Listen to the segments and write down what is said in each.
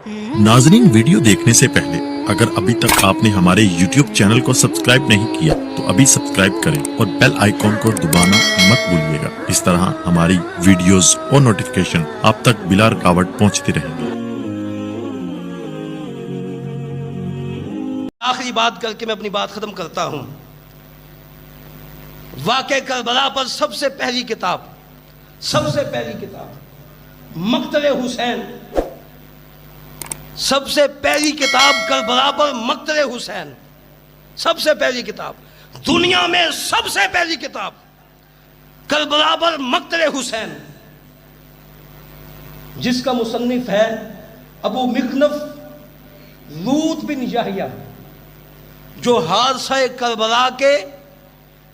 ناظرین، ویڈیو دیکھنے سے پہلے اگر ابھی تک آپ نے ہمارے YouTube چینل کو سبسکرائب نہیں کیا تو ابھی سبسکرائب کریں اور بیل آئیکن کو دبانا مت بھولیے گا۔ اس طرح ہماری ویڈیوز اور نوٹیفیکیشن آپ تک بلا رکاوٹ پہنچتی رہیں گی۔ آخری بات کر کے میں اپنی بات ختم کرتا ہوں۔ واقعہ کربلا پر سب سے پہلی کتاب مقتل حسین، سب سے پہلی کتاب کربلا پر مقتل حسین، سب سے پہلی کتاب دنیا میں، سب سے پہلی کتاب کربلا پر مقتل حسین، جس کا مصنف ہے ابو مخنف لوط بن یحییٰ، جو حادثہ کربلا کے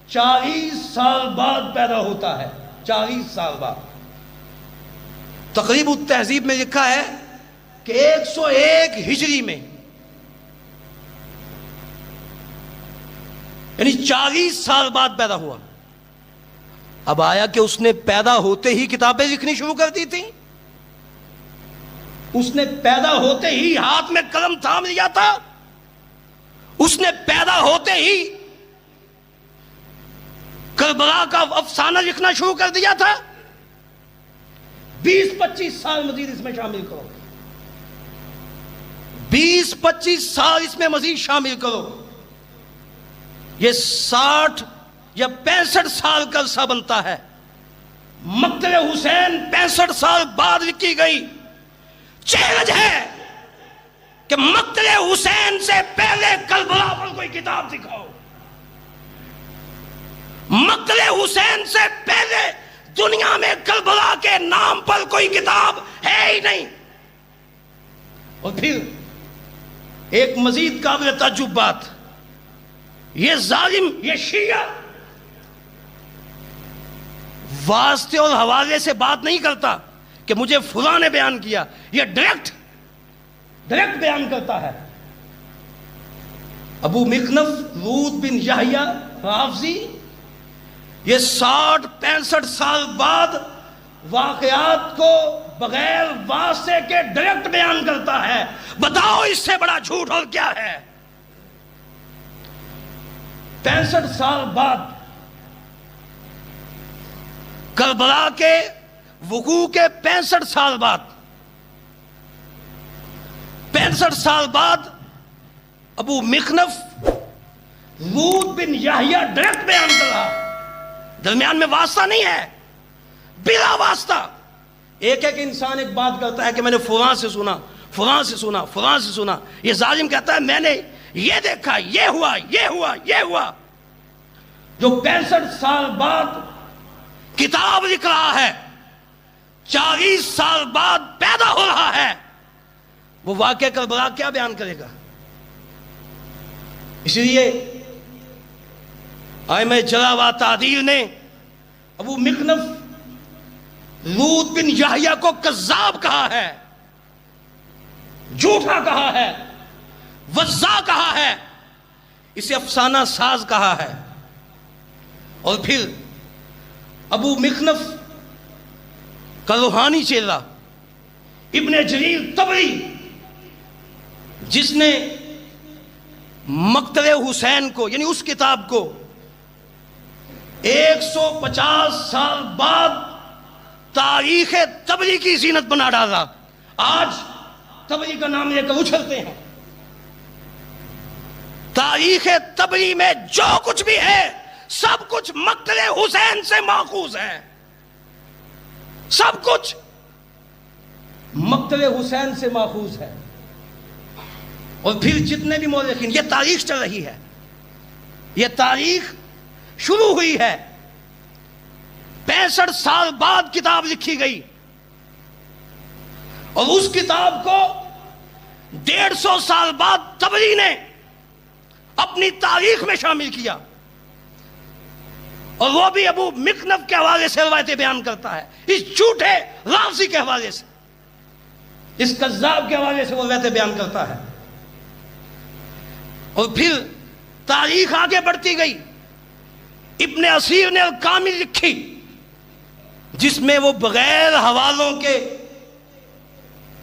40 سال بعد پیدا ہوتا ہے۔ 40 سال بعد۔ تقریب التہذیب میں لکھا ہے کہ 101 ہجری میں، یعنی 40 سال بعد پیدا ہوا۔ اب آیا کہ اس نے پیدا ہوتے ہی کتابیں لکھنی شروع کر دی تھیں؟ اس نے پیدا ہوتے ہی ہاتھ میں قلم تھام لیا تھا؟ اس نے پیدا ہوتے ہی کربلا کا افسانہ لکھنا شروع کر دیا تھا؟ 20-25 سال مزید اس میں شامل کرو، 20-25 سال اس میں مزید شامل کرو، یہ 60 یا 65 سال کا عرصہ بنتا ہے۔ مقتل حسین 65 سال بعد لکھی گئی۔ چیلنج ہے کہ مقتل حسین سے پہلے کربلا پر کوئی کتاب دکھاؤ، مقتل حسین سے پہلے دنیا میں کربلا کے نام پر کوئی کتاب ہے ہی نہیں۔ اور پھر ایک مزید قابل تعجب بات، یہ ظالم، یہ شیعہ واسطے اور حوالے سے بات نہیں کرتا کہ مجھے فلاں نے بیان کیا، یہ ڈائریکٹ بیان کرتا ہے۔ ابو مخنف لوط بن یحییٰ رافضی یہ 60-65 سال بعد واقعات کو بغیر واسطے کے ڈائریکٹ بیان کرتا ہے۔ بتاؤ اس سے بڑا جھوٹ اور کیا ہے؟ 65 سال بعد کربلا کے وقوع کے 65 سال بعد 65 سال بعد ابو مخنف لوط بن یحییٰ ڈائریکٹ بیان کر رہا، درمیان میں واسطہ نہیں ہے، بلا واسطہ۔ ایک انسان ایک بات کرتا ہے کہ میں نے فلاں سے سنا، فلاں سے سنا، فلاں سے سنا۔ یہ ظالم کہتا ہے میں نے یہ دیکھا، یہ ہوا، یہ ہوا، یہ ہوا۔ جو 65 سال بعد کتاب لکھ رہا ہے، 40 سال بعد پیدا ہو رہا ہے، وہ واقعہ کربلا کیا بیان کرے گا؟ اس لیے ائمہ جرح و تعدیل نے ابو مخنف لوط بن یحییٰ کو کذاب کہا ہے، جھوٹا کہا ہے، وضاع کہا ہے، اسے افسانہ ساز کہا ہے۔ اور پھر ابو مخنف کا روحانی چیلا ابن جریر طبری، جس نے مقتل حسین کو، یعنی اس کتاب کو 150 سال بعد تاریخ طبری کی زینت بنا ڈالا۔ آج طبری کا نام لے کر اچھلتے ہیں۔ تاریخ طبری میں جو کچھ بھی ہے سب کچھ مقتل حسین سے ماخوذ ہے، سب کچھ مقتل حسین سے ماخوذ ہے۔ اور پھر جتنے بھی مورخین، یہ تاریخ چل رہی ہے، یہ تاریخ شروع ہوئی ہے، 65 سال بعد کتاب لکھی گئی، اور اس کتاب کو 150 سال بعد طبری نے اپنی تاریخ میں شامل کیا، اور وہ بھی ابو مخنف کے حوالے سے روایتیں بیان کرتا ہے، اس جھوٹے رافضی کے حوالے سے، اس کذاب کے حوالے سے وہ روایتیں بیان کرتا ہے۔ اور پھر تاریخ آگے بڑھتی گئی، ابن اسیر نے الکامل لکھی، جس میں وہ بغیر حوالوں کے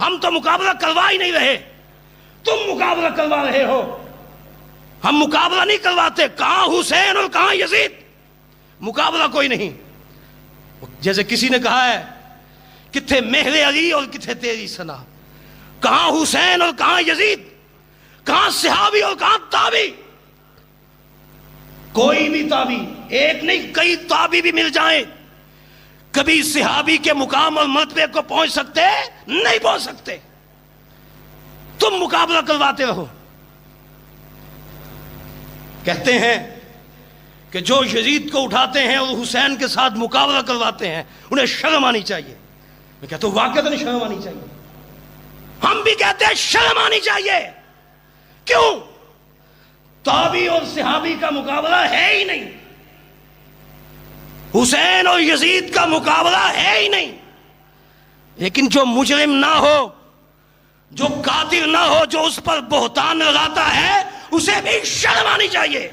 ہم تو مقابلہ کروا ہی نہیں رہے، تم مقابلہ کروا رہے ہو، ہم مقابلہ نہیں کرواتے، کہاں حسین اور کہاں یزید، مقابلہ کوئی نہیں۔ جیسے کسی نے کہا ہے کتھے مہر علی اور کتھے تیری ثنا، کہاں حسین اور کہاں یزید، کہاں صحابی اور کہاں تابعی، کوئی بھی تابعی، ایک نہیں کئی تابعی بھی مل جائیں، کبھی صحابی کے مقام اور مرتبے کو پہنچ سکتے نہیں پہنچ سکتے، تم مقابلہ کرواتے رہو۔ کہتے ہیں کہ جو یزید کو اٹھاتے ہیں اور حسین کے ساتھ مقابلہ کرواتے ہیں انہیں شرم آنی چاہیے۔ میں کہتا ہوں واقعتاً شرم آنی چاہیے، ہم بھی کہتے ہیں شرم آنی چاہیے۔ کیوں؟ تابعی اور صحابی کا مقابلہ ہے ہی نہیں، حسین اور یزید کا مقابلہ ہے ہی نہیں، لیکن جو مجرم نہ ہو، جو قاتل نہ ہو، جو اس پر بہتان لگاتا ہے اسے بھی شرم آنی چاہیے۔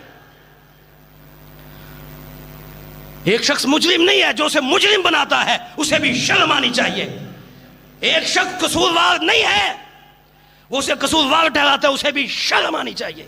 ایک شخص مجرم نہیں ہے، جو اسے مجرم بناتا ہے اسے بھی شرم آنی چاہیے۔ ایک شخص قصوروار نہیں ہے، وہ اسے قصوروار ٹھہراتا ہے، اسے بھی شرم آنی چاہیے۔